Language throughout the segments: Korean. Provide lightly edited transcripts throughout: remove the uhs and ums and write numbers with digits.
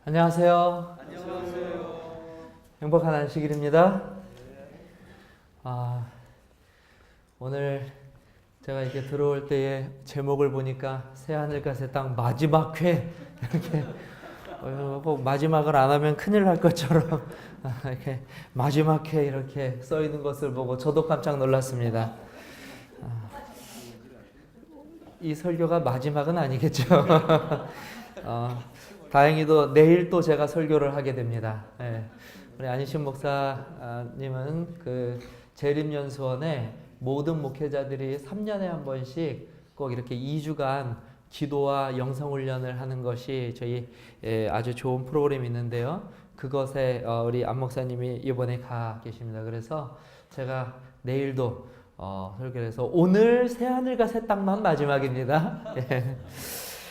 안녕하세요. 안녕하세요. 행복한 안식일입니다. 오늘 제가 이렇게 들어올 때의 제목을 보니까 새하늘과 새 땅 마지막 회 이렇게 꼭 마지막을 안 하면 큰일 날 것처럼 이렇게 마지막 회 이렇게 써 있는 것을 보고 저도 깜짝 놀랐습니다. 이 설교가 마지막은 아니겠죠. 다행히도 내일 또 제가 설교를 하게 됩니다. 우리 안희신 목사님은 그 재림연수원에 모든 목회자들이 3년에 한 번씩 꼭 이렇게 2주간 기도와 영성훈련을 하는 것이 저희 아주 좋은 프로그램이 있는데요. 그것에 우리 안 목사님이 이번에 가 계십니다. 그래서 제가 내일도 설교를 해서 오늘 새하늘과 새 땅만 마지막입니다.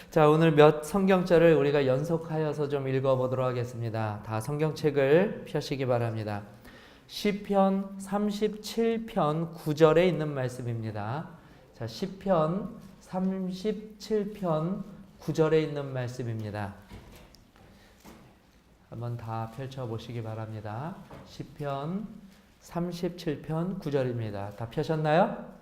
자, 오늘 몇 성경절을 우리가 연속하여서 좀 읽어보도록 하겠습니다. 다 성경책을 펴시기 바랍니다. 시편 37편 9절에 있는 말씀입니다. 자, 시편 37편 9절에 있는 말씀입니다. 한번 다 펼쳐보시기 바랍니다. 시편 37편 9절입니다. 다 펴셨나요?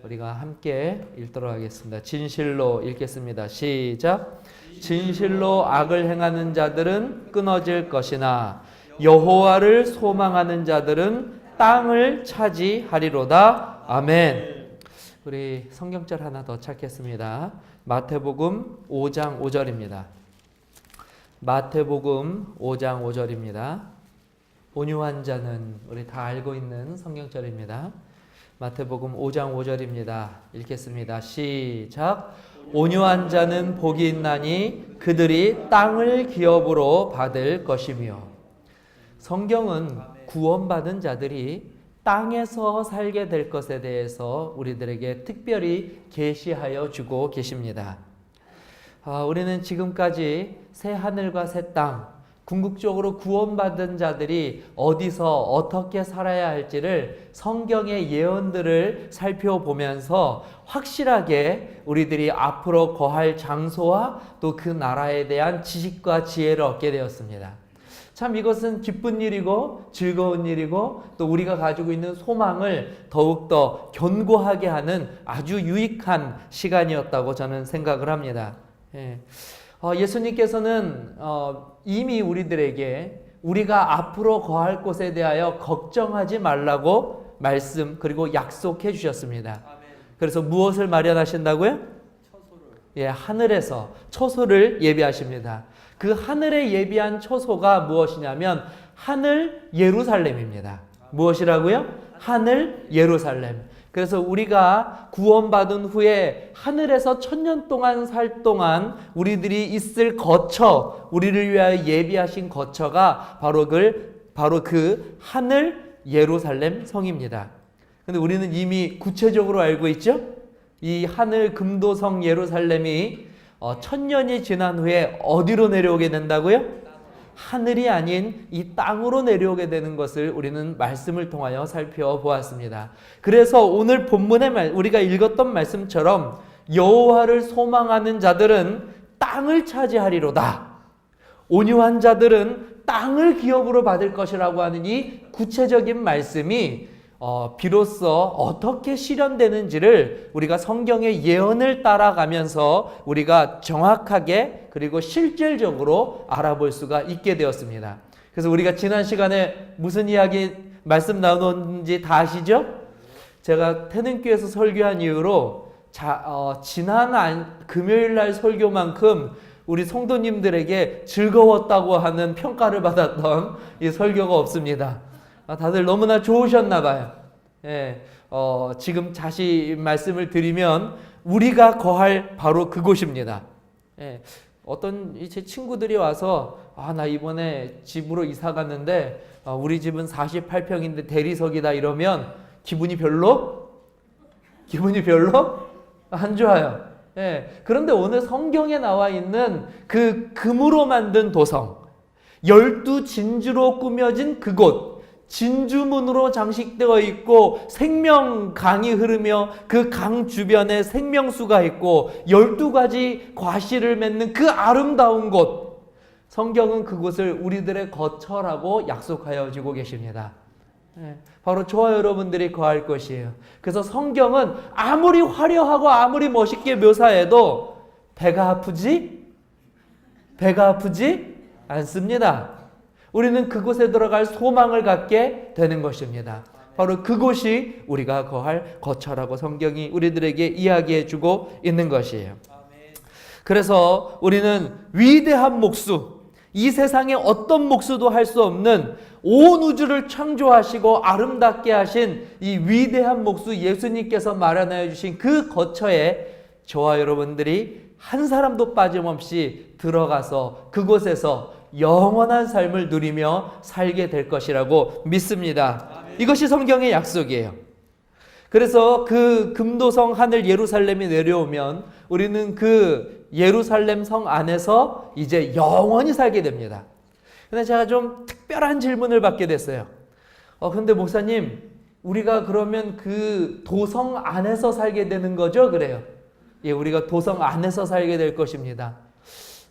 우리가 함께 읽도록 하겠습니다. 진실로 읽겠습니다. 시작. 진실로 악을 행하는 자들은 끊어질 것이나 여호와를 소망하는 자들은 땅을 차지하리로다. 아멘. 우리 성경절 하나 더 찾겠습니다. 마태복음 5장 5절입니다. 마태복음 5장 5절입니다. 온유한 자는 우리 다 알고 있는 성경절입니다. 마태복음 5장 5절입니다. 읽겠습니다. 시작. 온유한 자는 복이 있나니 그들이 땅을 기업으로 받을 것이며. 성경은 구원받은 자들이 땅에서 살게 될 것에 대해서 우리들에게 특별히 계시하여 주고 계십니다. 우리는 지금까지 새 하늘과 새 땅, 궁극적으로 구원받은 자들이 어디서 어떻게 살아야 할지를 성경의 예언들을 살펴보면서 확실하게 우리들이 앞으로 거할 장소와 또 그 나라에 대한 지식과 지혜를 얻게 되었습니다. 참 이것은 기쁜 일이고 즐거운 일이고 또 우리가 가지고 있는 소망을 더욱더 견고하게 하는 아주 유익한 시간이었다고 저는 생각을 합니다. 예수님께서는 이미 우리들에게 우리가 앞으로 거할 곳에 대하여 걱정하지 말라고 말씀 그리고 약속해 주셨습니다. 그래서 무엇을 마련하신다고요? 하늘에서 처소를 예비하십니다. 그 하늘에 예비한 처소가 무엇이냐면 하늘 예루살렘입니다. 무엇이라고요? 하늘 예루살렘. 그래서 우리가 구원받은 후에 하늘에서 1000년 동안 살 동안 우리들이 있을 거처, 우리를 위하여 예비하신 거처가 바로 그 하늘 예루살렘 성입니다. 근데 우리는 이미 구체적으로 알고 있죠? 이 하늘 금도성 예루살렘이 1000년이 지난 후에 어디로 내려오게 된다고요? 하늘이 아닌 이 땅으로 내려오게 되는 것을 우리는 말씀을 통하여 살펴보았습니다. 그래서 오늘 본문에 우리가 읽었던 말씀처럼 여호와를 소망하는 자들은 땅을 차지하리로다. 온유한 자들은 땅을 기업으로 받을 것이라고 하는 이 구체적인 말씀이 비로소 어떻게 실현되는지를 우리가 성경의 예언을 따라가면서 우리가 정확하게 그리고 실질적으로 알아볼 수가 있게 되었습니다. 그래서 우리가 지난 시간에 무슨 이야기 말씀 나눴는지 다 아시죠? 제가 태능교에서 설교한 이후로 지난 금요일 날 설교만큼 우리 성도님들에게 즐거웠다고 하는 평가를 받았던 이 설교가 없습니다. 다들 너무나 좋으셨나 봐요. 지금 다시 말씀을 드리면 우리가 거할 바로 그곳입니다. 어떤 제 친구들이 와서 나 이번에 집으로 이사 갔는데 우리 집은 48평인데 대리석이다 이러면 기분이 별로 안 좋아요. 그런데 오늘 성경에 나와 있는 그 금으로 만든 도성, 12진주로 꾸며진 그곳, 진주문으로 장식되어 있고 생명강이 흐르며 그 강 주변에 생명수가 있고 12가지 과실을 맺는 그 아름다운 곳, 성경은 그곳을 우리들의 거처라고 약속하여 주고 계십니다. 바로 저와 여러분들이 거할 것이에요. 그래서 성경은 아무리 화려하고 아무리 멋있게 묘사해도 배가 아프지 않습니다. 우리는 그곳에 들어갈 소망을 갖게 되는 것입니다. 바로 그곳이 우리가 거할 거처라고 성경이 우리들에게 이야기해 주고 있는 것이에요. 그래서 우리는 위대한 목수, 이 세상에 어떤 목수도 할 수 없는 온 우주를 창조하시고 아름답게 하신 이 위대한 목수 예수님께서 마련하여 주신 그 거처에 저와 여러분들이 한 사람도 빠짐없이 들어가서 그곳에서 영원한 삶을 누리며 살게 될 것이라고 믿습니다. 이것이 성경의 약속이에요. 그래서 그 금도성 하늘 예루살렘이 내려오면 우리는 그 예루살렘 성 안에서 이제 영원히 살게 됩니다. 근데 제가 좀 특별한 질문을 받게 됐어요. 근데 목사님, 우리가 그러면 그 도성 안에서 살게 되는 거죠? 그래요. 예, 우리가 도성 안에서 살게 될 것입니다.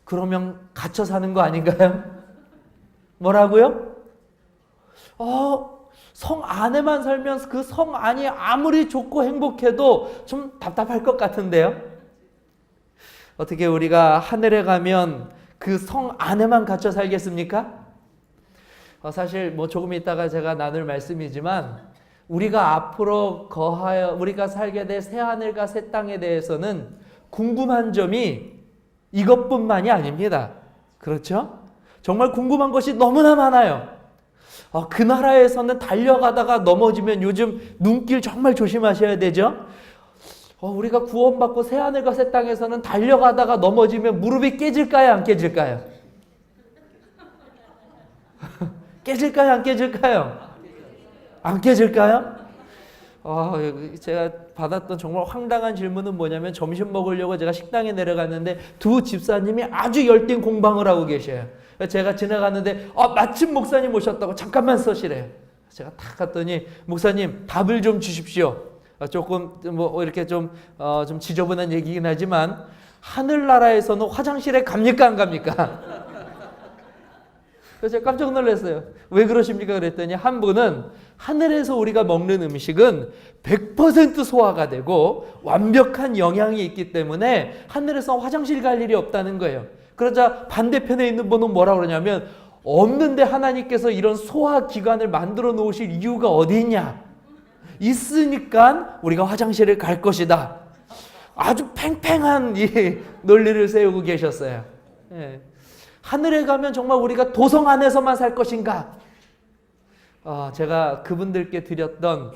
그러면 갇혀 사는 거 아닌가요? 뭐라고요? 성 안에만 살면 그 성 안이 아무리 좋고 행복해도 좀 답답할 것 같은데요? 어떻게 우리가 하늘에 가면 그 성 안에만 갇혀 살겠습니까? 사실 뭐 조금 있다가 제가 나눌 말씀이지만 우리가 앞으로 우리가 살게 될 새 하늘과 새 땅에 대해서는 궁금한 점이 이것뿐만이 아닙니다. 그렇죠? 정말 궁금한 것이 너무나 많아요. 그 나라에서는 달려가다가 넘어지면 요즘 눈길 정말 조심하셔야 되죠? 우리가 구원받고 새하늘과 새 땅에서는 달려가다가 넘어지면 무릎이 깨질까요? 안 깨질까요? 깨질까요? 안 깨질까요? 안 깨질까요? 제가 받았던 정말 황당한 질문은 뭐냐면 점심 먹으려고 제가 식당에 내려갔는데 두 집사님이 아주 열띤 공방을 하고 계셔요. 제가 지나갔는데 마침 목사님 오셨다고 잠깐만 서시래요. 제가 탁 갔더니 목사님 답을 좀 주십시오. 조금 뭐 이렇게 좀 지저분한 얘기긴 하지만 하늘나라에서는 화장실에 갑니까 안 갑니까? 그래서 제가 깜짝 놀랐어요. 왜 그러십니까? 그랬더니 한 분은 하늘에서 우리가 먹는 음식은 100% 소화가 되고 완벽한 영양이 있기 때문에 하늘에서 화장실 갈 일이 없다는 거예요. 그러자 반대편에 있는 분은 뭐라 그러냐면 없는데 하나님께서 이런 소화기관을 만들어 놓으실 이유가 어디 있냐? 있으니까 우리가 화장실을 갈 것이다. 아주 팽팽한 이 논리를 세우고 계셨어요. 예. 하늘에 가면 정말 우리가 도성 안에서만 살 것인가? 제가 그분들께 드렸던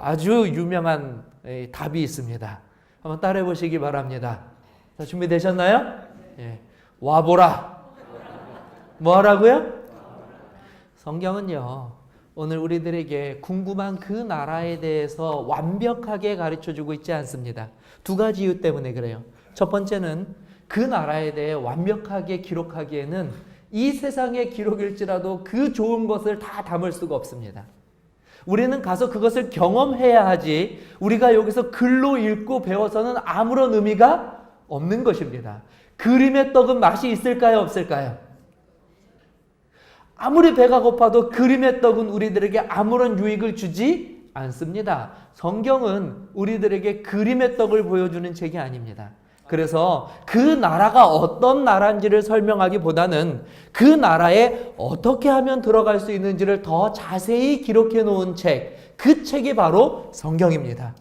아주 유명한 답이 있습니다. 한번 따라해 보시기 바랍니다. 자, 준비되셨나요? 예. 와보라. 뭐 하라고요? 성경은요, 오늘 우리들에게 궁금한 그 나라에 대해서 완벽하게 가르쳐주고 있지 않습니다. 두 가지 이유 때문에 그래요. 첫 번째는 그 나라에 대해 완벽하게 기록하기에는 이 세상의 기록일지라도 그 좋은 것을 다 담을 수가 없습니다. 우리는 가서 그것을 경험해야 하지 우리가 여기서 글로 읽고 배워서는 아무런 의미가 없는 것입니다. 그림의 떡은 맛이 있을까요? 없을까요? 아무리 배가 고파도 그림의 떡은 우리들에게 아무런 유익을 주지 않습니다. 성경은 우리들에게 그림의 떡을 보여주는 책이 아닙니다. 그래서 그 나라가 어떤 나라인지를 설명하기보다는 그 나라에 어떻게 하면 들어갈 수 있는지를 더 자세히 기록해 놓은 책, 그 책이 바로 성경입니다.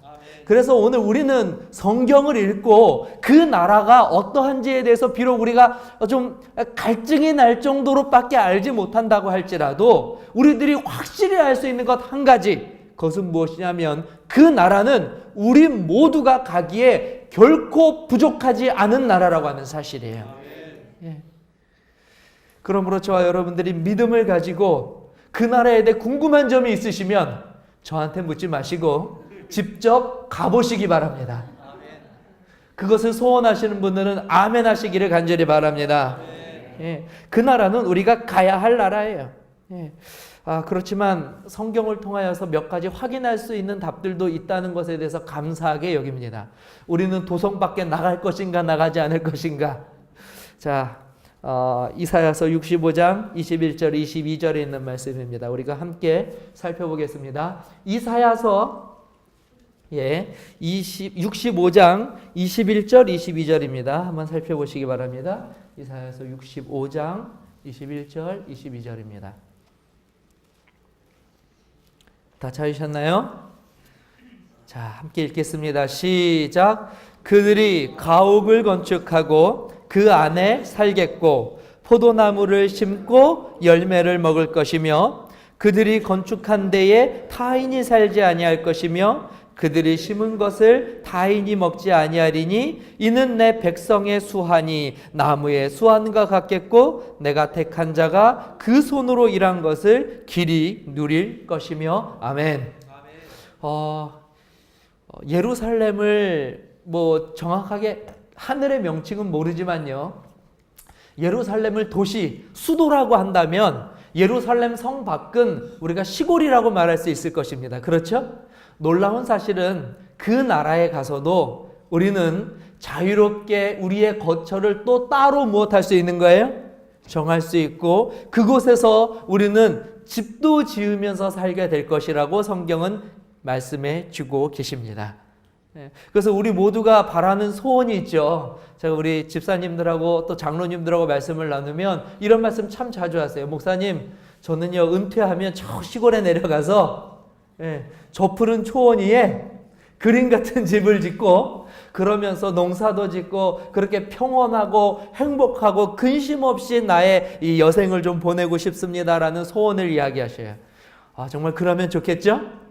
그래서 오늘 우리는 성경을 읽고 그 나라가 어떠한지에 대해서 비록 우리가 좀 갈증이 날 정도로밖에 알지 못한다고 할지라도 우리들이 확실히 알 수 있는 것 한 가지, 그것은 무엇이냐면 그 나라는 우리 모두가 가기에 결코 부족하지 않은 나라라고 하는 사실이에요. 예. 그러므로 저와 여러분들이 믿음을 가지고 그 나라에 대해 궁금한 점이 있으시면 저한테 묻지 마시고 직접 가보시기 바랍니다. 그것을 소원하시는 분들은 아멘 하시기를 간절히 바랍니다. 예. 그 나라는 우리가 가야 할 나라예요. 예. 그렇지만 성경을 통하여서 몇 가지 확인할 수 있는 답들도 있다는 것에 대해서 감사하게 여깁니다. 우리는 도성 밖에 나갈 것인가 나가지 않을 것인가. 자, 이사야서 65장 21절 22절에 있는 말씀입니다. 우리가 함께 살펴보겠습니다. 이사야서 65장 21절 22절입니다. 한번 살펴보시기 바랍니다. 이사야서 65장 21절 22절입니다. 다 찾으셨나요? 자, 함께 읽겠습니다. 시작. 그들이 가옥을 건축하고 그 안에 살겠고 포도나무를 심고 열매를 먹을 것이며 그들이 건축한 데에 타인이 살지 아니할 것이며 그들이 심은 것을 타인이 먹지 아니하리니 이는 내 백성의 수한이 나무의 수한과 같겠고 내가 택한 자가 그 손으로 일한 것을 길이 누릴 것이며 아멘. 예루살렘을 정확하게 하늘의 명칭은 모르지만요, 예루살렘을 도시, 수도라고 한다면 예루살렘 성 밖은 우리가 시골이라고 말할 수 있을 것입니다. 그렇죠? 놀라운 사실은 그 나라에 가서도 우리는 자유롭게 우리의 거처를 또 따로 무엇할 수 있는 거예요? 정할 수 있고 그곳에서 우리는 집도 지으면서 살게 될 것이라고 성경은 말씀해 주고 계십니다. 그래서 우리 모두가 바라는 소원이 있죠. 제가 우리 집사님들하고 또 장로님들하고 말씀을 나누면 이런 말씀 참 자주 하세요. 목사님, 저는요 은퇴하면 저 시골에 내려가서 저 푸른 초원 위에 그림 같은 집을 짓고 그러면서 농사도 짓고 그렇게 평온하고 행복하고 근심 없이 나의 이 여생을 좀 보내고 싶습니다라는 소원을 이야기하셔요. 정말 그러면 좋겠죠?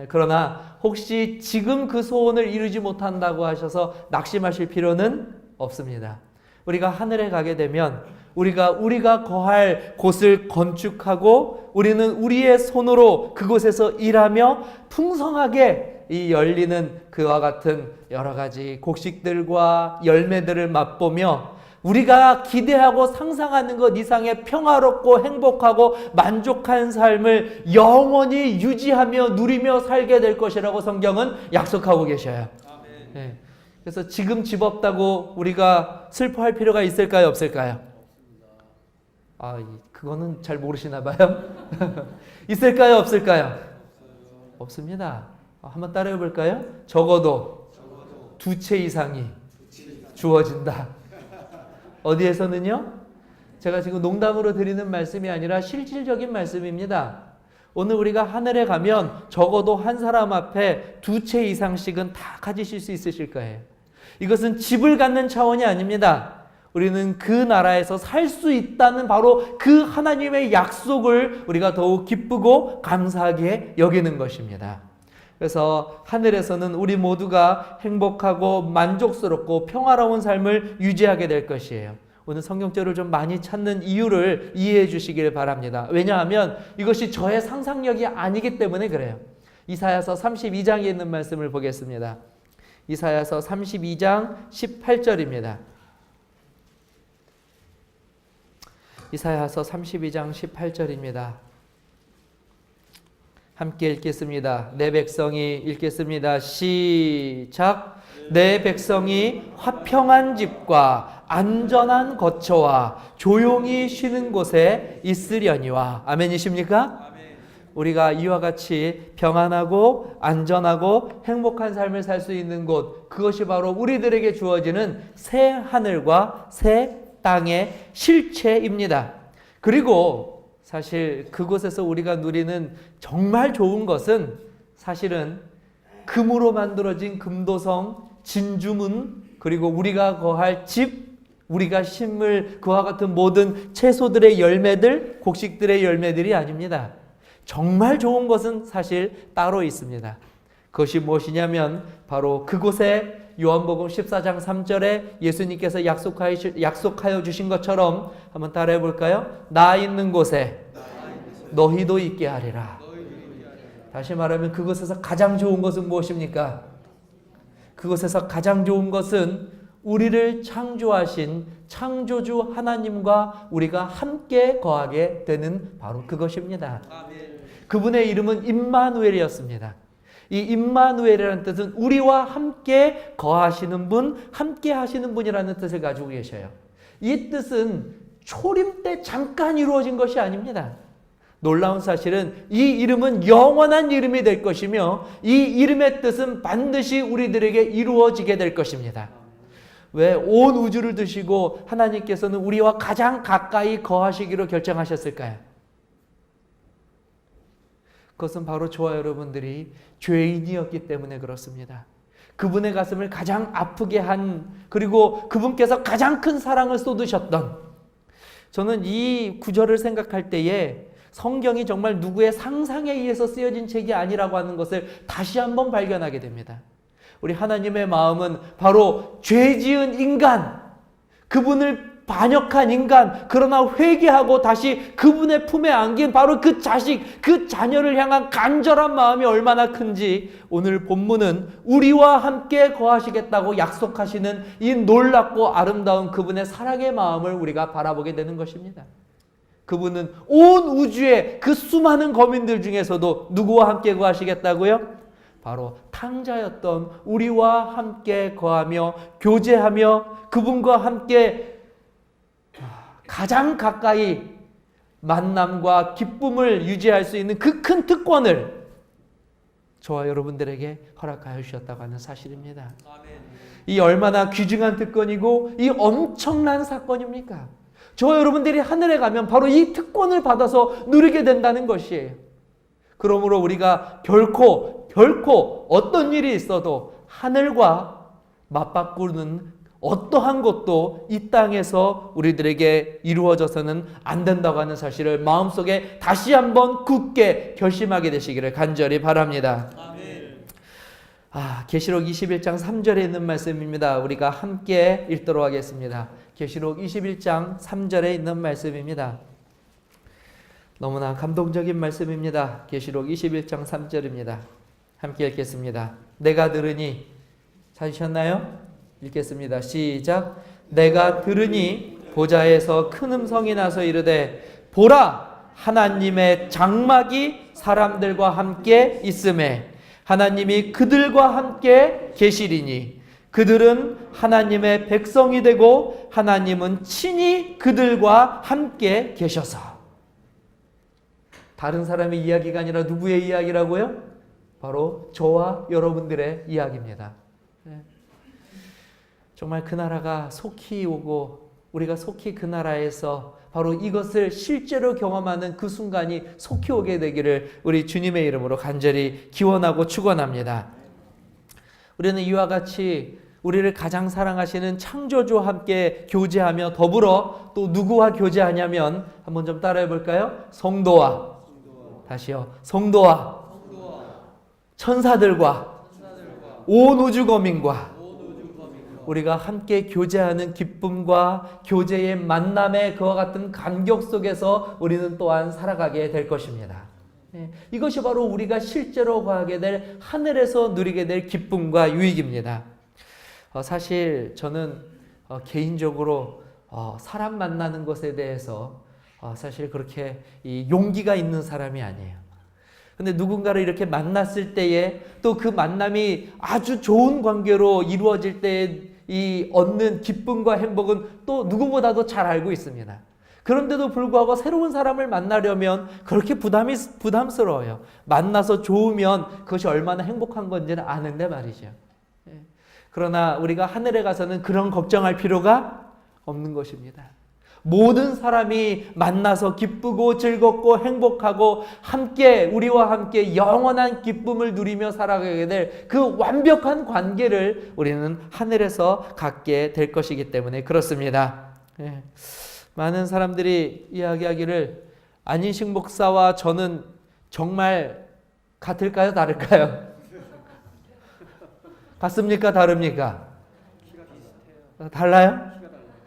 그러나 혹시 지금 그 소원을 이루지 못한다고 하셔서 낙심하실 필요는 없습니다. 우리가 하늘에 가게 되면 우리가 거할 곳을 건축하고 우리는 우리의 손으로 그곳에서 일하며 풍성하게 이 열리는 그와 같은 여러 가지 곡식들과 열매들을 맛보며 우리가 기대하고 상상하는 것 이상의 평화롭고 행복하고 만족한 삶을 영원히 유지하며 누리며 살게 될 것이라고 성경은 약속하고 계셔요. 네. 그래서 지금 집 없다고 우리가 슬퍼할 필요가 있을까요? 없을까요? 그거는 잘 모르시나 봐요. 있을까요? 없을까요? 없습니다. 한번 따라해 볼까요? 적어도 두 채 이상이 주어진다. 어디에서는요? 제가 지금 농담으로 드리는 말씀이 아니라 실질적인 말씀입니다. 오늘 우리가 하늘에 가면 적어도 한 사람 앞에 두 채 이상씩은 다 가지실 수 있으실 거예요. 이것은 집을 갖는 차원이 아닙니다. 우리는 그 나라에서 살 수 있다는 바로 그 하나님의 약속을 우리가 더욱 기쁘고 감사하게 여기는 것입니다. 그래서 하늘에서는 우리 모두가 행복하고 만족스럽고 평화로운 삶을 유지하게 될 것이에요. 오늘 성경절을 좀 많이 찾는 이유를 이해해 주시길 바랍니다. 왜냐하면 이것이 저의 상상력이 아니기 때문에 그래요. 이사야서 32장에 있는 말씀을 보겠습니다. 이사야서 32장 18절입니다. 이사야서 32장 18절입니다. 함께 읽겠습니다. 내 백성이 읽겠습니다. 시작. 내 백성이 화평한 집과 안전한 거처와 조용히 쉬는 곳에 있으려니와. 아멘이십니까? 아멘. 우리가 이와 같이 평안하고 안전하고 행복한 삶을 살 수 있는 곳, 그것이 바로 우리들에게 주어지는 새 하늘과 새 땅의 실체입니다. 그리고 사실 그곳에서 우리가 누리는 정말 좋은 것은 사실은 금으로 만들어진 금도성, 진주문, 그리고 우리가 거할 집, 우리가 심을 그와 같은 모든 채소들의 열매들, 곡식들의 열매들이 아닙니다. 정말 좋은 것은 사실 따로 있습니다. 그것이 무엇이냐면 바로 그곳에 요한복음 14장 3절에 예수님께서 약속하여 주신 것처럼 한번 따라해 볼까요? 나 있는 곳에 너희도 있게 하리라. 다시 말하면 그곳에서 가장 좋은 것은 무엇입니까? 그곳에서 가장 좋은 것은 우리를 창조하신 창조주 하나님과 우리가 함께 거하게 되는 바로 그것입니다. 그분의 이름은 임마누엘이었습니다. 이 임마누엘이라는 뜻은 우리와 함께 거하시는 분, 함께 하시는 분이라는 뜻을 가지고 계셔요. 이 뜻은 초림 때 잠깐 이루어진 것이 아닙니다. 놀라운 사실은 이 이름은 영원한 이름이 될 것이며 이 이름의 뜻은 반드시 우리들에게 이루어지게 될 것입니다. 왜 온 우주를 두시고 하나님께서는 우리와 가장 가까이 거하시기로 결정하셨을까요? 그것은 바로 저와 여러분들이 죄인이었기 때문에 그렇습니다. 그분의 가슴을 가장 아프게 한, 그리고 그분께서 가장 큰 사랑을 쏟으셨던, 저는 이 구절을 생각할 때에 성경이 정말 누구의 상상에 의해서 쓰여진 책이 아니라고 하는 것을 다시 한번 발견하게 됩니다. 우리 하나님의 마음은 바로 죄 지은 인간, 그분을 반역한 인간, 그러나 회개하고 다시 그분의 품에 안긴 바로 그 자식, 그 자녀를 향한 간절한 마음이 얼마나 큰지 오늘 본문은 우리와 함께 거하시겠다고 약속하시는 이 놀랍고 아름다운 그분의 사랑의 마음을 우리가 바라보게 되는 것입니다. 그분은 온 우주의 그 수많은 거민들 중에서도 누구와 함께 거하시겠다고요? 바로 탕자였던 우리와 함께 거하며 교제하며 그분과 함께 가장 가까이 만남과 기쁨을 유지할 수 있는 그 큰 특권을 저와 여러분들에게 허락하여 주셨다고 하는 사실입니다. 이 얼마나 귀중한 특권이고 이 엄청난 사건입니까? 저와 여러분들이 하늘에 가면 바로 이 특권을 받아서 누리게 된다는 것이에요. 그러므로 우리가 결코 어떤 일이 있어도 하늘과 맞바꾸는 어떠한 것도 이 땅에서 우리들에게 이루어져서는 안 된다고 하는 사실을 마음속에 다시 한번 굳게 결심하게 되시기를 간절히 바랍니다. 계시록 21장 3절에 있는 말씀입니다. 우리가 함께 읽도록 하겠습니다. 계시록 21장 3절에 있는 말씀입니다. 너무나 감동적인 말씀입니다. 계시록 21장 3절입니다. 함께 읽겠습니다. 내가 들으니, 찾으셨나요? 읽겠습니다. 시작. 내가 들으니 보좌에서 큰 음성이 나서 이르되 보라, 하나님의 장막이 사람들과 함께 있음에 하나님이 그들과 함께 계시리니 그들은 하나님의 백성이 되고 하나님은 친히 그들과 함께 계셔서. 다른 사람의 이야기가 아니라 누구의 이야기라고요? 바로 저와 여러분들의 이야기입니다. 정말 그 나라가 속히 오고 우리가 속히 그 나라에서 바로 이것을 실제로 경험하는 그 순간이 속히 오게 되기를 우리 주님의 이름으로 간절히 기원하고 축원합니다. 우리는 이와 같이 우리를 가장 사랑하시는 창조주와 함께 교제하며 더불어 또 누구와 교제하냐면 한번 좀 따라해 볼까요? 성도와, 다시요, 성도와 천사들과 온 우주 거민과 우리가 함께 교제하는 기쁨과 교제의 만남의 그와 같은 감격 속에서 우리는 또한 살아가게 될 것입니다. 이것이 바로 우리가 실제로 거하게 될 하늘에서 누리게 될 기쁨과 유익입니다. 사실 저는 개인적으로 사람 만나는 것에 대해서 사실 그렇게 용기가 있는 사람이 아니에요. 근데 누군가를 이렇게 만났을 때에 또 그 만남이 아주 좋은 관계로 이루어질 때에 이 얻는 기쁨과 행복은 또 누구보다도 잘 알고 있습니다. 그런데도 불구하고 새로운 사람을 만나려면 그렇게 부담스러워요. 만나서 좋으면 그것이 얼마나 행복한 건지는 아는데 말이죠. 그러나 우리가 하늘에 가서는 그런 걱정할 필요가 없는 것입니다. 모든 사람이 만나서 기쁘고 즐겁고 행복하고 함께 우리와 함께 영원한 기쁨을 누리며 살아가게 될 그 완벽한 관계를 우리는 하늘에서 갖게 될 것이기 때문에 그렇습니다. 많은 사람들이 이야기하기를 안인식 목사와 저는 정말 같을까요? 다를까요? 같습니까? 다릅니까? 달라요?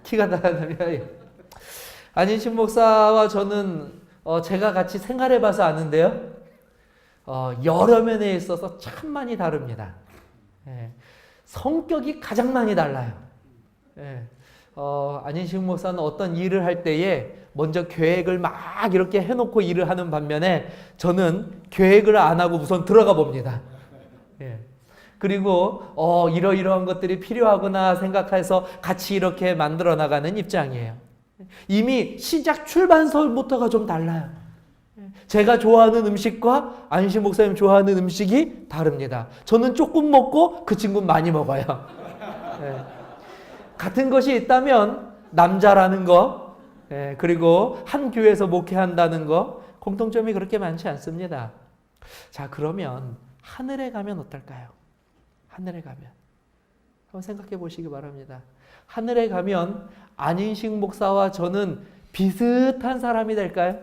키가 달라요? 안인식 목사와 저는 제가 같이 생활해봐서 아는데요. 여러 면에 있어서 참 많이 다릅니다. 성격이 가장 많이 달라요. 안인식 목사는 어떤 일을 할 때에 먼저 계획을 막 이렇게 해놓고 일을 하는 반면에 저는 계획을 안 하고 우선 들어가 봅니다. 그리고 이러이러한 것들이 필요하구나 생각해서 같이 이렇게 만들어 나가는 입장이에요. 이미 시작 출발선부터가 좀 달라요. 제가 좋아하는 음식과 안희식 목사님 좋아하는 음식이 다릅니다. 저는 조금 먹고 그 친구는 많이 먹어요. 예. 같은 것이 있다면 남자라는 거, 예, 그리고 한 교회에서 목회한다는 거, 공통점이 그렇게 많지 않습니다. 자, 그러면 하늘에 가면 어떨까요? 하늘에 가면 한번 생각해 보시기 바랍니다. 하늘에 가면 안인식 목사와 저는 비슷한 사람이 될까요?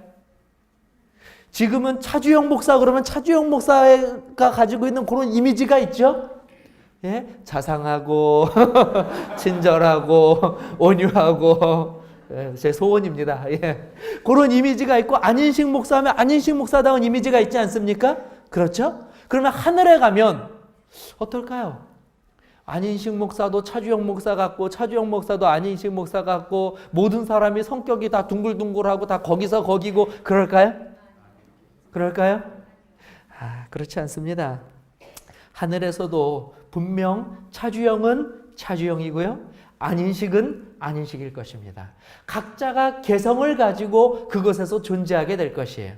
지금은 차주영 목사 그러면 차주영 목사가 가지고 있는 그런 이미지가 있죠? 예? 자상하고 친절하고 온유하고, 예, 제 소원입니다. 예. 그런 이미지가 있고 안인식 목사하면 안인식 목사다운 이미지가 있지 않습니까? 그렇죠? 그러면 하늘에 가면 어떨까요? 안인식 목사도 차주영 목사 같고 차주영 목사도 안인식 목사 같고 모든 사람이 성격이 다 둥글둥글하고 다 거기서 거기고 그럴까요? 그럴까요? 그렇지 않습니다. 하늘에서도 분명 차주영은 차주영이고요. 안인식은 안인식일 것입니다. 각자가 개성을 가지고 그것에서 존재하게 될 것이에요.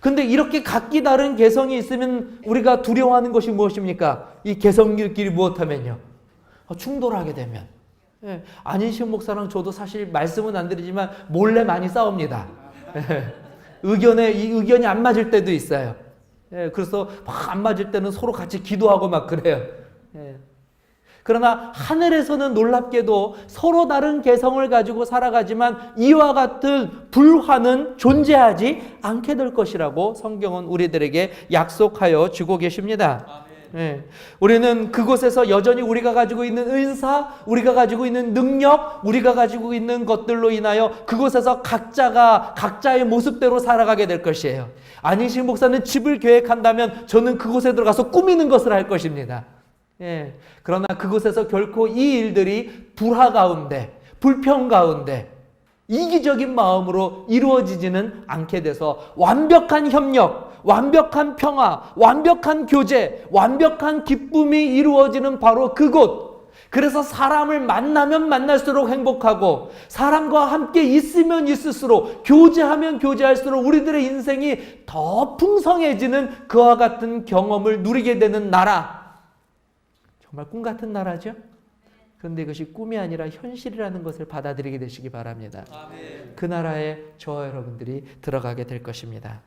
근데 이렇게 각기 다른 개성이 있으면 우리가 두려워하는 것이 무엇입니까? 이 개성들끼리 무엇하면요? 충돌하게 되면. 예, 안인식 목사랑 저도 사실 말씀은 안 드리지만 몰래 많이 싸웁니다. 예, 의견이 안 맞을 때도 있어요. 예, 그래서 막 안 맞을 때는 서로 같이 기도하고 막 그래요. 예. 그러나 하늘에서는 놀랍게도 서로 다른 개성을 가지고 살아가지만 이와 같은 불화는 존재하지 않게 될 것이라고 성경은 우리들에게 약속하여 주고 계십니다. 예. 우리는 그곳에서 여전히 우리가 가지고 있는 은사, 우리가 가지고 있는 능력, 우리가 가지고 있는 것들로 인하여 그곳에서 각자가 각자의 모습대로 살아가게 될 것이에요. 안인식 목사는 집을 계획한다면 저는 그곳에 들어가서 꾸미는 것을 할 것입니다. 예. 그러나 그곳에서 결코 이 일들이 불화 가운데, 불평 가운데 이기적인 마음으로 이루어지지는 않게 돼서 완벽한 협력, 완벽한 평화, 완벽한 교제, 완벽한 기쁨이 이루어지는 바로 그곳. 그래서 사람을 만나면 만날수록 행복하고 사람과 함께 있으면 있을수록 교제하면 교제할수록 우리들의 인생이 더 풍성해지는 그와 같은 경험을 누리게 되는 나라. 정말 꿈 같은 나라죠? 그런데 이것이 꿈이 아니라 현실이라는 것을 받아들이게 되시기 바랍니다. 아멘. 그 나라에 저와 여러분들이 들어가게 될 것입니다.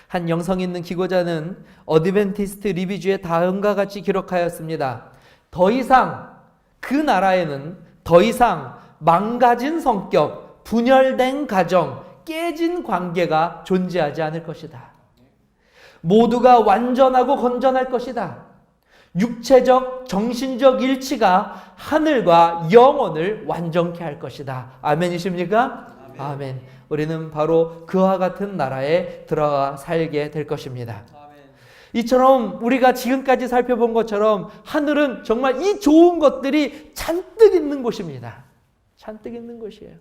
한 영성 있는 기고자는 어드벤티스트 리비주에 다음과 같이 기록하였습니다. 더 이상 그 나라에는 더 이상 망가진 성격, 분열된 가정, 깨진 관계가 존재하지 않을 것이다. 모두가 완전하고 건전할 것이다. 육체적, 정신적 일치가 하늘과 영혼을 완전케 할 것이다. 아멘이십니까? 아멘. 아멘. 우리는 바로 그와 같은 나라에 들어가 살게 될 것입니다. 아멘. 이처럼 우리가 지금까지 살펴본 것처럼 하늘은 정말 이 좋은 것들이 잔뜩 있는 곳입니다. 잔뜩 있는 곳이에요.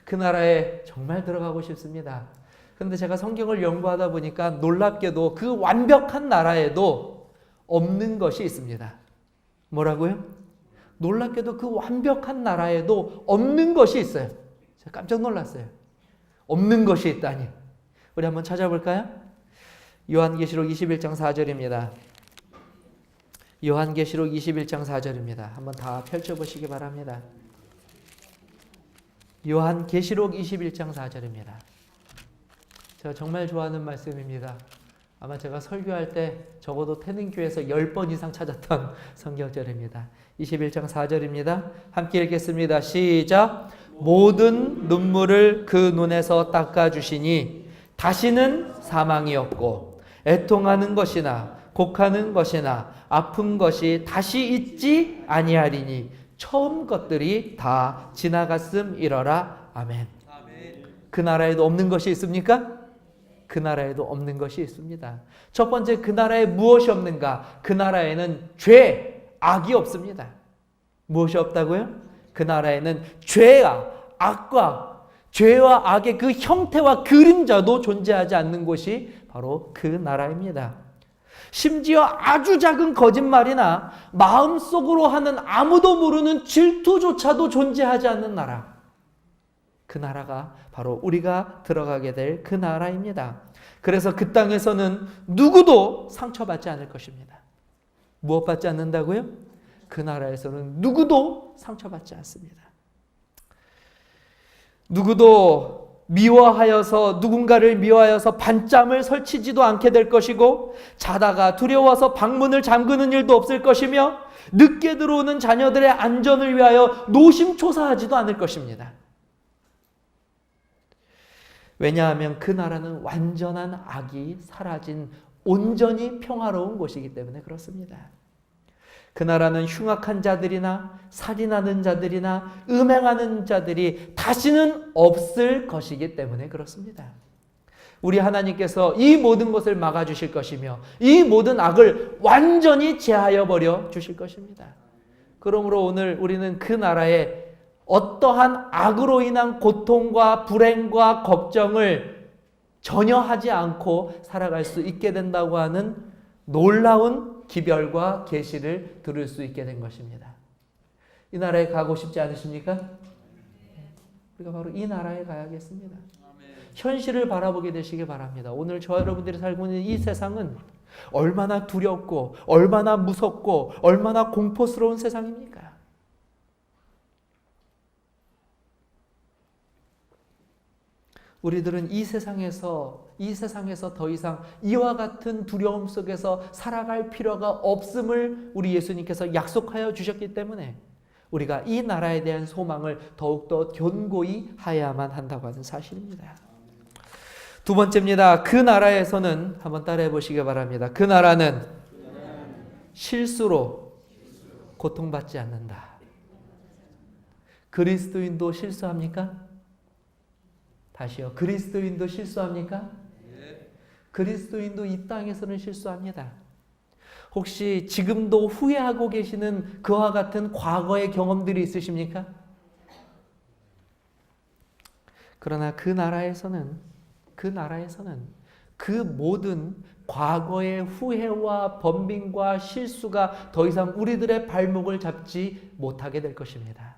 그 나라에 정말 들어가고 싶습니다. 그런데 제가 성경을 연구하다 보니까 놀랍게도 그 완벽한 나라에도 없는 것이 있습니다. 뭐라고요? 놀랍게도 그 완벽한 나라에도 없는 것이 있어요. 제가 깜짝 놀랐어요. 없는 것이 있다니. 우리 한번 찾아볼까요? 요한계시록 21장 4절입니다. 요한계시록 21장 4절입니다. 한번 다 펼쳐보시기 바랍니다. 요한계시록 21장 4절입니다. 제가 정말 좋아하는 말씀입니다. 아마 제가 설교할 때 적어도 태능교에서 10번 이상 찾았던 성경절입니다. 21장 4절입니다. 함께 읽겠습니다. 시작. 모든 눈물을 그 눈에서 닦아주시니 다시는 사망이 없고 애통하는 것이나 곡하는 것이나 아픈 것이 다시 있지 아니하리니 처음 것들이 다 지나갔음이러라. 아멘. 그 나라에도 없는 것이 있습니까? 그 나라에도 없는 것이 있습니다. 첫 번째, 그 나라에 무엇이 없는가? 그 나라에는 죄, 악이 없습니다. 무엇이 없다고요? 그 나라에는 죄와 악과 죄와 악의 그 형태와 그림자도 존재하지 않는 곳이 바로 그 나라입니다. 심지어 아주 작은 거짓말이나 마음속으로 하는 아무도 모르는 질투조차도 존재하지 않는 나라. 그 나라가 바로 우리가 들어가게 될 그 나라입니다. 그래서 그 땅에서는 누구도 상처받지 않을 것입니다. 무엇 받지 않는다고요? 그 나라에서는 누구도 상처받지 않습니다. 누구도 누군가를 미워하여서 반잠을 설치지도 않게 될 것이고, 자다가 두려워서 방문을 잠그는 일도 없을 것이며, 늦게 들어오는 자녀들의 안전을 위하여 노심초사하지도 않을 것입니다. 왜냐하면 그 나라는 완전한 악이 사라진 온전히 평화로운 곳이기 때문에 그렇습니다. 그 나라는 흉악한 자들이나 살인하는 자들이나 음행하는 자들이 다시는 없을 것이기 때문에 그렇습니다. 우리 하나님께서 이 모든 것을 막아주실 것이며 이 모든 악을 완전히 제하여 버려 주실 것입니다. 그러므로 오늘 우리는 그 나라에 어떠한 악으로 인한 고통과 불행과 걱정을 전혀 하지 않고 살아갈 수 있게 된다고 하는 놀라운 기별과 계시를 들을 수 있게 된 것입니다. 이 나라에 가고 싶지 않으십니까? 우리가 바로 이 나라에 가야겠습니다. 현실을 바라보게 되시기 바랍니다. 오늘 저 여러분들이 살고 있는 이 세상은 얼마나 두렵고 얼마나 무섭고 얼마나 공포스러운 세상입니까? 우리들은 이 세상에서 더 이상 이와 같은 두려움 속에서 살아갈 필요가 없음을 우리 예수님께서 약속하여 주셨기 때문에 우리가 이 나라에 대한 소망을 더욱더 견고히 하야만 한다고 하는 사실입니다. 두 번째입니다. 그 나라에서는 한번 따라해 보시기 바랍니다. 그 나라는 실수로 고통받지 않는다. 그리스도인도 실수합니까? 다시요. 그리스도인도 실수합니까? 그리스도인도 이 땅에서는 실수합니다. 혹시 지금도 후회하고 계시는 그와 같은 과거의 경험들이 있으십니까? 그러나 그 나라에서는 그 모든 과거의 후회와 번민과 실수가 더 이상 우리들의 발목을 잡지 못하게 될 것입니다.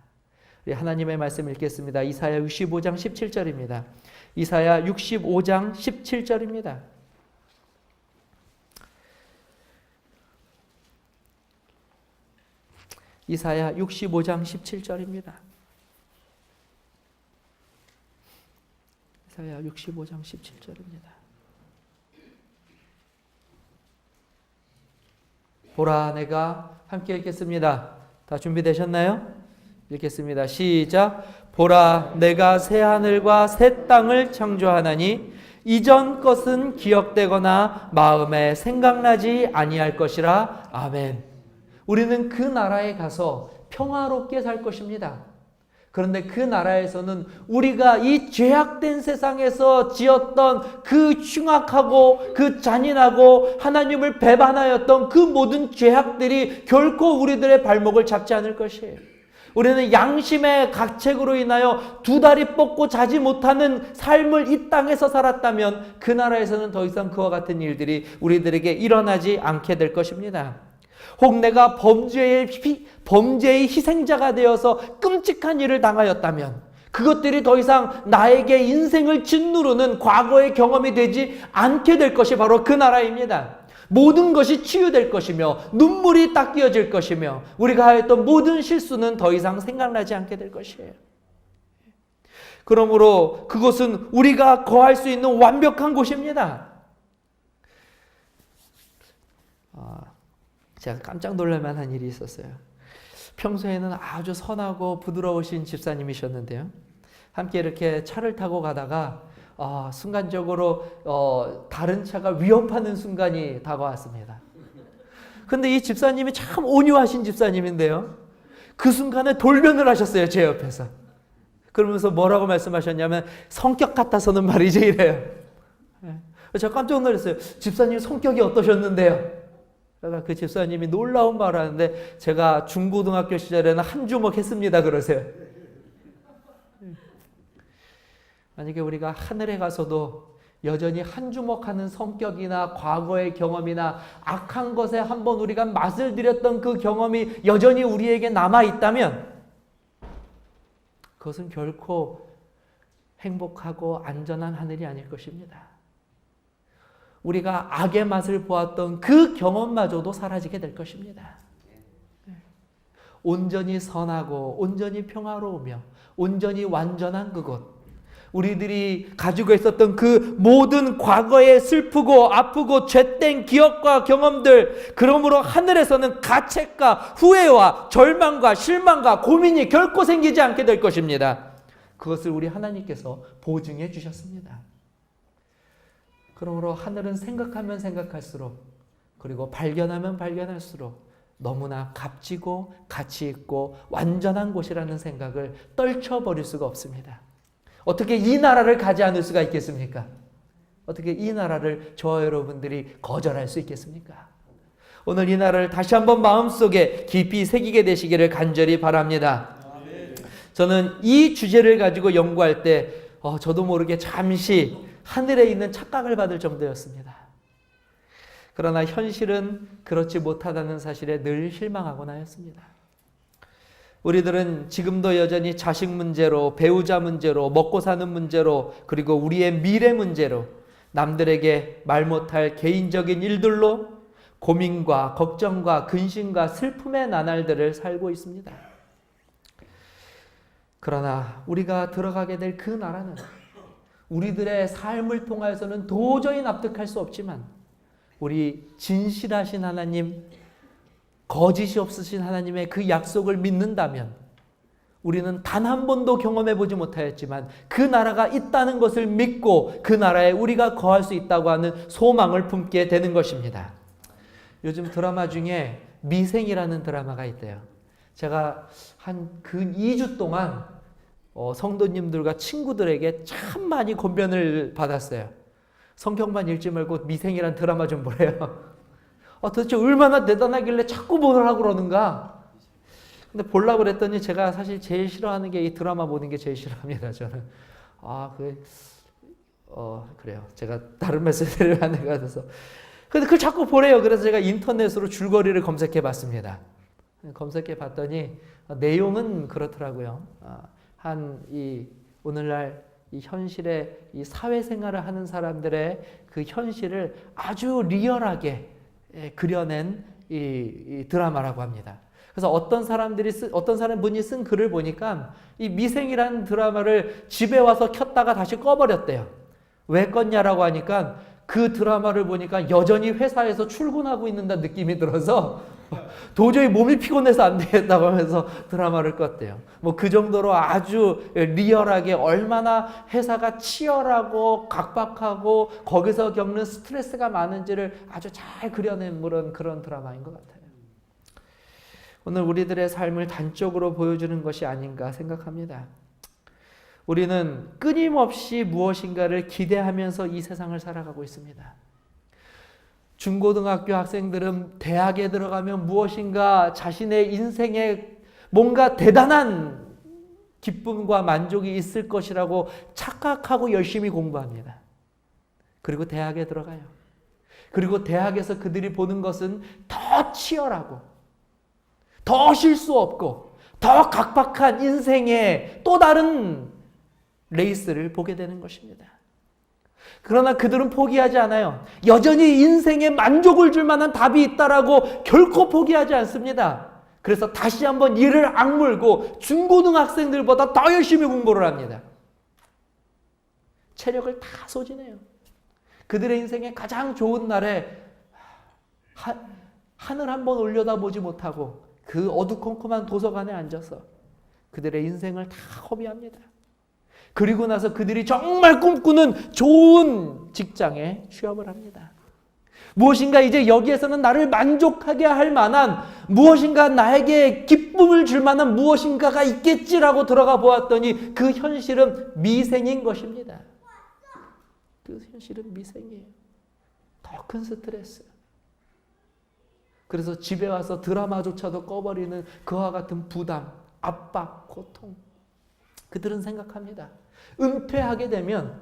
하나님의 말씀 읽겠습니다. 이사야 65장 17절입니다. 이사야 65장 17절입니다. 이사야 65장 17절입니다. 이사야 65장 17절입니다. 보라, 내가 함께 읽겠습니다. 다 준비되셨나요? 읽겠습니다. 시작. 보라, 내가 새 하늘과 새 땅을 창조하나니 이전 것은 기억되거나 마음에 생각나지 아니할 것이라. 아멘. 우리는 그 나라에 가서 평화롭게 살 것입니다. 그런데 그 나라에서는 우리가 이 죄악된 세상에서 지었던 그 흉악하고 그 잔인하고 하나님을 배반하였던 그 모든 죄악들이 결코 우리들의 발목을 잡지 않을 것이에요. 우리는 양심의 각책으로 인하여 두 다리 뻗고 자지 못하는 삶을 이 땅에서 살았다면 그 나라에서는 더 이상 그와 같은 일들이 우리들에게 일어나지 않게 될 것입니다. 혹 내가 범죄의 희생자가 되어서 끔찍한 일을 당하였다면 그것들이 더 이상 나에게 인생을 짓누르는 과거의 경험이 되지 않게 될 것이 바로 그 나라입니다. 모든 것이 치유될 것이며 눈물이 닦여질 것이며 우리가 하였던 모든 실수는 더 이상 생각나지 않게 될 것이에요. 그러므로 그것은 우리가 거할 수 있는 완벽한 곳입니다. 제가 깜짝 놀랄 만한 일이 있었어요. 평소에는 아주 선하고 부드러우신 집사님이셨는데요. 함께 이렇게 차를 타고 가다가 순간적으로 다른 차가 위협하는 순간이 다가왔습니다. 근데 이 집사님이 참 온유하신 집사님인데요. 그 순간에 돌변을 하셨어요. 제 옆에서. 그러면서 뭐라고 말씀하셨냐면 성격 같아서는 말이지 이래요. 제가 깜짝 놀랐어요. 집사님 성격이 어떠셨는데요? 그러니까 그 집사님이 놀라운 말을 하는데 제가 중고등학교 시절에는 한 주먹 했습니다 그러세요. 만약에 우리가 하늘에 가서도 여전히 한 주먹하는 성격이나 과거의 경험이나 악한 것에 한번 우리가 맛을 들였던 그 경험이 여전히 우리에게 남아있다면 그것은 결코 행복하고 안전한 하늘이 아닐 것입니다. 우리가 악의 맛을 보았던 그 경험마저도 사라지게 될 것입니다. 온전히 선하고 온전히 평화로우며 온전히 완전한 그곳, 우리들이 가지고 있었던 그 모든 과거의 슬프고 아프고 죄된 기억과 경험들, 그러므로 하늘에서는 가책과 후회와 절망과 실망과 고민이 결코 생기지 않게 될 것입니다. 그것을 우리 하나님께서 보증해 주셨습니다. 그러므로 하늘은 생각하면 생각할수록, 그리고 발견하면 발견할수록 너무나 값지고 가치 있고 완전한 곳이라는 생각을 떨쳐버릴 수가 없습니다. 어떻게 이 나라를 가지 않을 수가 있겠습니까? 어떻게 이 나라를 저와 여러분들이 거절할 수 있겠습니까? 오늘 이 나라를 다시 한번 마음속에 깊이 새기게 되시기를 간절히 바랍니다. 저는 이 주제를 가지고 연구할 때 저도 모르게 잠시 하늘에 있는 착각을 받을 정도였습니다. 그러나 현실은 그렇지 못하다는 사실에 늘 실망하곤 하였습니다. 우리들은 지금도 여전히 자식 문제로, 배우자 문제로, 먹고 사는 문제로, 그리고 우리의 미래 문제로, 남들에게 말 못할 개인적인 일들로 고민과 걱정과 근심과 슬픔의 나날들을 살고 있습니다. 그러나 우리가 들어가게 될 그 나라는 우리들의 삶을 통하여서는 도저히 납득할 수 없지만, 우리 진실하신 하나님, 거짓이 없으신 하나님의 그 약속을 믿는다면 우리는 단 한 번도 경험해 보지 못하였지만 그 나라가 있다는 것을 믿고 그 나라에 우리가 거할 수 있다고 하는 소망을 품게 되는 것입니다. 요즘 드라마 중에 미생이라는 드라마가 있대요. 제가 한 근 2주 동안 성도님들과 친구들에게 참 많이 권변을 받았어요. 성경만 읽지 말고 미생이란 드라마 좀 보래요. 도대체 얼마나 대단하길래 자꾸 보라고 그러는가? 근데 보려고 그랬더니 제가 사실 제일 싫어하는 게 이 드라마 보는 게 제일 싫어합니다, 저는. 그래요. 제가 다른 메시지를 하는 것 같아서. 근데 그걸 자꾸 보래요. 그래서 제가 인터넷으로 줄거리를 검색해 봤습니다. 검색해 봤더니 내용은 그렇더라고요. 오늘날 이 현실의 이 사회생활을 하는 사람들의 그 현실을 아주 리얼하게 그려낸 이 드라마라고 합니다. 그래서 어떤 분이 쓴 글을 보니까 이 미생이라는 드라마를 집에 와서 켰다가 다시 꺼버렸대요. 왜 껐냐라고 하니까 그 드라마를 보니까 여전히 회사에서 출근하고 있는다는 느낌이 들어서 도저히 몸이 피곤해서 안 되겠다고 하면서 드라마를 껐대요. 그 정도로 아주 리얼하게 얼마나 회사가 치열하고 각박하고 거기서 겪는 스트레스가 많은지를 아주 잘 그려낸 그런 드라마인 것 같아요. 오늘 우리들의 삶을 단적으로 보여주는 것이 아닌가 생각합니다. 우리는 끊임없이 무엇인가를 기대하면서 이 세상을 살아가고 있습니다. 중고등학교 학생들은 대학에 들어가면 무엇인가 자신의 인생에 뭔가 대단한 기쁨과 만족이 있을 것이라고 착각하고 열심히 공부합니다. 그리고 대학에 들어가요. 그리고 대학에서 그들이 보는 것은 더 치열하고 더 쉴 수 없고 더 각박한 인생의 또 다른 레이스를 보게 되는 것입니다. 그러나 그들은 포기하지 않아요. 여전히 인생에 만족을 줄 만한 답이 있다라고 결코 포기하지 않습니다. 그래서 다시 한번 이를 악물고 중고등학생들보다 더 열심히 공부를 합니다. 체력을 다 소진해요. 그들의 인생의 가장 좋은 날에 하늘 한번 올려다보지 못하고 그 어두컴컴한 도서관에 앉아서 그들의 인생을 다 허비합니다. 그리고 나서 그들이 정말 꿈꾸는 좋은 직장에 취업을 합니다. 무엇인가 이제 여기에서는 나를 만족하게 할 만한 무엇인가 나에게 기쁨을 줄 만한 무엇인가가 있겠지라고 들어가 보았더니 그 현실은 미생인 것입니다. 그 현실은 미생이에요. 더 큰 스트레스. 그래서 집에 와서 드라마조차도 꺼버리는 그와 같은 부담, 압박, 고통. 그들은 생각합니다. 은퇴하게 되면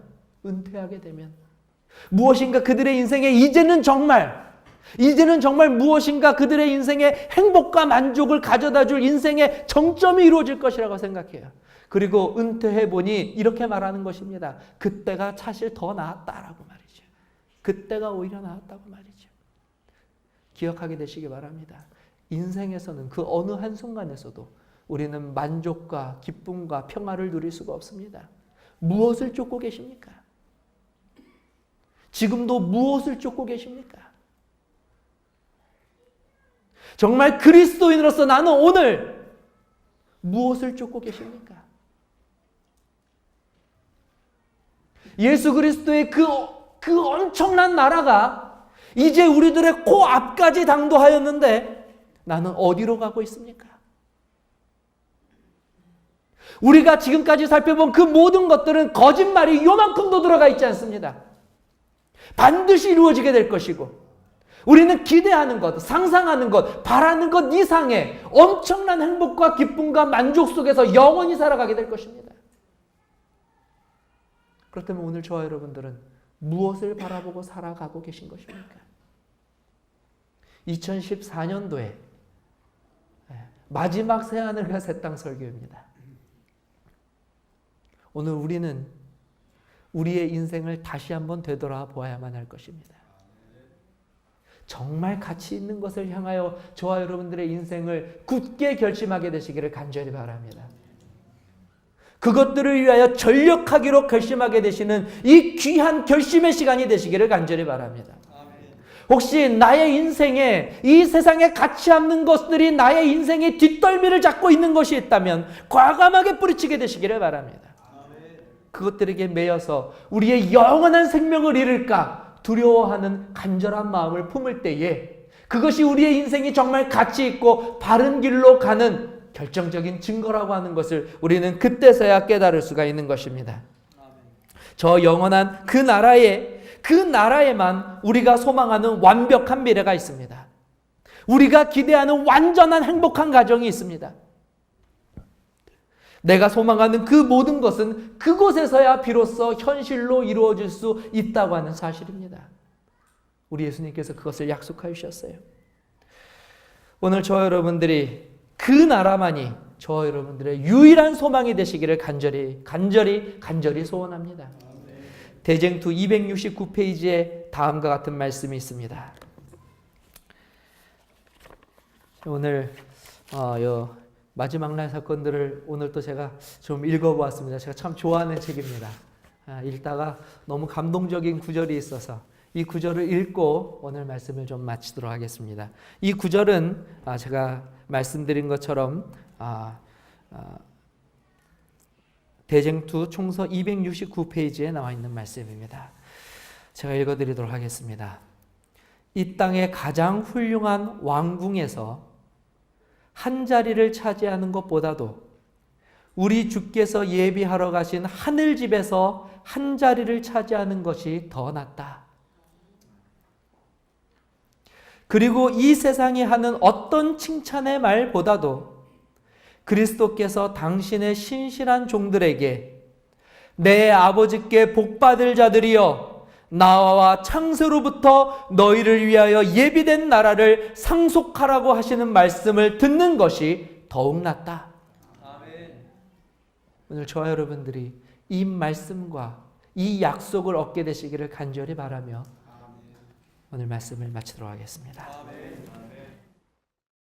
무엇인가 그들의 인생에 이제는 정말 무엇인가 그들의 인생에 행복과 만족을 가져다 줄 인생의 정점이 이루어질 것이라고 생각해요. 그리고 은퇴해 보니 이렇게 말하는 것입니다. 그때가 사실 더 나았다라고 말이죠. 그때가 오히려 나았다고 말이죠. 기억하게 되시기 바랍니다. 인생에서는 그 어느 한순간에서도 우리는 만족과 기쁨과 평화를 누릴 수가 없습니다. 무엇을 쫓고 계십니까? 지금도 무엇을 쫓고 계십니까? 정말 그리스도인으로서 나는 오늘 무엇을 쫓고 계십니까? 예수 그리스도의 그 엄청난 나라가 이제 우리들의 코앞까지 당도하였는데 나는 어디로 가고 있습니까? 우리가 지금까지 살펴본 그 모든 것들은 거짓말이 요만큼도 들어가 있지 않습니다. 반드시 이루어지게 될 것이고 우리는 기대하는 것, 상상하는 것, 바라는 것 이상의 엄청난 행복과 기쁨과 만족 속에서 영원히 살아가게 될 것입니다. 그렇다면 오늘 저와 여러분들은 무엇을 바라보고 살아가고 계신 것입니까? 2014년도에 마지막 새하늘과 새 땅 설교입니다. 오늘 우리는 우리의 인생을 다시 한번 되돌아보아야만 할 것입니다. 정말 가치 있는 것을 향하여 저와 여러분들의 인생을 굳게 결심하게 되시기를 간절히 바랍니다. 그것들을 위하여 전력하기로 결심하게 되시는 이 귀한 결심의 시간이 되시기를 간절히 바랍니다. 혹시 나의 인생에 이 세상에 가치 없는 것들이 나의 인생의 뒷덜미를 잡고 있는 것이 있다면 과감하게 뿌리치게 되시기를 바랍니다. 그것들에게 매여서 우리의 영원한 생명을 잃을까 두려워하는 간절한 마음을 품을 때에 그것이 우리의 인생이 정말 가치 있고 바른 길로 가는 결정적인 증거라고 하는 것을 우리는 그때서야 깨달을 수가 있는 것입니다. 저 영원한 그 나라에만 우리가 소망하는 완벽한 미래가 있습니다. 우리가 기대하는 완전한 행복한 가정이 있습니다. 내가 소망하는 그 모든 것은 그곳에서야 비로소 현실로 이루어질 수 있다고 하는 사실입니다. 우리 예수님께서 그것을 약속하여 주셨어요. 오늘 저와 여러분들이 그 나라만이 저와 여러분들의 유일한 소망이 되시기를 간절히 소원합니다. 대쟁투 269페이지에 다음과 같은 말씀이 있습니다. 오늘 마지막 날 사건들을 오늘 또 제가 좀 읽어보았습니다. 제가 참 좋아하는 책입니다. 읽다가 너무 감동적인 구절이 있어서 이 구절을 읽고 오늘 말씀을 좀 마치도록 하겠습니다. 이 구절은 제가 말씀드린 것처럼 대쟁투 총서 269페이지에 나와 있는 말씀입니다. 제가 읽어드리도록 하겠습니다. 이 땅의 가장 훌륭한 왕궁에서 한 자리를 차지하는 것보다도 우리 주께서 예비하러 가신 하늘집에서 한 자리를 차지하는 것이 더 낫다. 그리고 이 세상이 하는 어떤 칭찬의 말보다도 그리스도께서 당신의 신실한 종들에게 내 아버지께 복받을 자들이여 나와 창세로부터 너희를 위하여 예비된 나라를 상속하라고 하시는 말씀을 듣는 것이 더욱 낫다. 아멘. 오늘 저와 여러분들이 이 말씀과 이 약속을 얻게 되시기를 간절히 바라며 오늘 말씀을 마치도록 하겠습니다. 아멘.